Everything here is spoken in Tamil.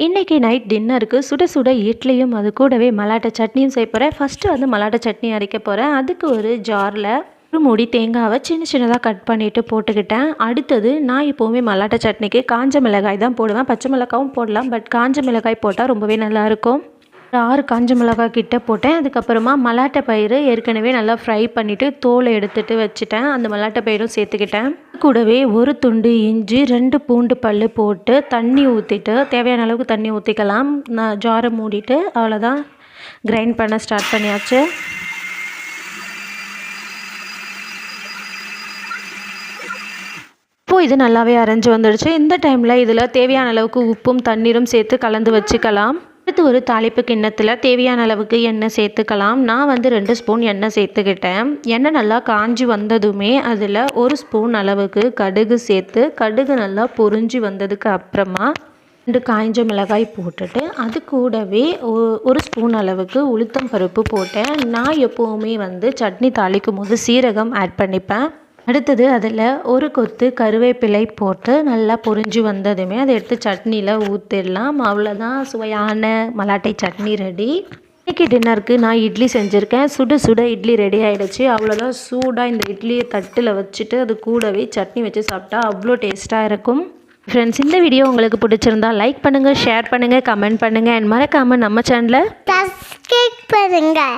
இன்றைக்கி நைட் டின்னருக்கு சுட சுட இட்லியும் அது கூடவே மல்லாட்டை சட்னியும் செய்ய போகிறேன். ஃபஸ்ட்டு வந்து மல்லாட்டை சட்னி அரைக்க போகிறேன். அதுக்கு ஒரு ஜாரில் ஒரு மூடி தேங்காவை சின்ன சின்னதாக கட் பண்ணிவிட்டு போட்டுக்கிட்டேன். அடுத்தது நான் எப்போவுமே மல்லாட்டை சட்னிக்கு காஞ்ச மிளகாய் தான் போடுவேன். பச்சை மிளகாயும் போடலாம், பட் காஞ்ச மிளகாய் போட்டால் ரொம்பவே நல்லாயிருக்கும். ஒரு 6 காஞ்ச மிளகாய் கிட்ட போட்டேன். அதுக்கப்புறமா மல்லாட்டை பயிறு ஏற்கனவே நல்லா ஃப்ரை பண்ணிவிட்டு தோலை எடுத்துகிட்டு வச்சுட்டேன். அந்த மல்லாட்டை பயிரும் சேர்த்துக்கிட்டேன். கூடவே ஒரு துண்டு இஞ்சி, 2 பூண்டு பல் போட்டு தண்ணி ஊற்றிட்டு தேவையான அளவுக்கு தண்ணி ஊற்றிக்கலாம். நான் ஜாரை மூடிட்டு அவ்வளோதான், கிரைண்ட் பண்ண ஸ்டார்ட் பண்ணியாச்சு. இப்போது இது நல்லாவே அரைஞ்சி வந்துடுச்சு. இந்த டைமில் இதில் தேவையான அளவுக்கு உப்பும் தண்ணீரும் சேர்த்து கலந்து வச்சுக்கலாம். அடுத்து ஒரு தாளிப்பு கிண்ணத்தில் தேவையான அளவுக்கு எண்ணெய் சேர்த்துக்கலாம். நான் வந்து 2 ஸ்பூன் எண்ணெய் சேர்த்துக்கிட்டேன். எண்ணெய் நல்லா காஞ்சி வந்ததுமே அதில் 1 ஸ்பூன் அளவுக்கு கடுகு சேர்த்து கடுகு நல்லா பொரிஞ்சு வந்ததுக்கு அப்புறமா 2 காய்ஞ்ச மிளகாய் போட்டுட்டு அது கூடவே 1 ஸ்பூன் அளவுக்கு உளுத்தம் பருப்பு போட்டேன். நான் எப்போவுமே வந்து சட்னி தாளிக்கும் போது சீரகம் ஆட் பண்ணிப்பேன். அடுத்தது அதில் ஒரு கொத்து கருவேப்பிலை போட்டு நல்லா பொரிஞ்சு வந்ததுமே அதை எடுத்து சட்னியில் ஊற்றிடலாம். அவ்வளோதான், சுவையான மல்லாட்டை சட்னி ரெடி. இன்றைக்கி டின்னருக்கு நான் இட்லி செஞ்சுருக்கேன். சுட சுட இட்லி ரெடி ஆகிடுச்சு. அவ்வளோதான், சூடாக இந்த இட்லியை தட்டில் வச்சுட்டு அது கூடவே சட்னி வச்சு சாப்பிட்டா அவ்வளோ டேஸ்ட்டாக இருக்கும். ஃப்ரெண்ட்ஸ், இந்த வீடியோ உங்களுக்கு பிடிச்சிருந்தா லைக் பண்ணுங்கள், ஷேர் பண்ணுங்கள், கமெண்ட் பண்ணுங்கள், அண்ட் மறக்காமல் நம்ம சேனலை சப்ஸ்கிரைப் பண்ணுங்கள்.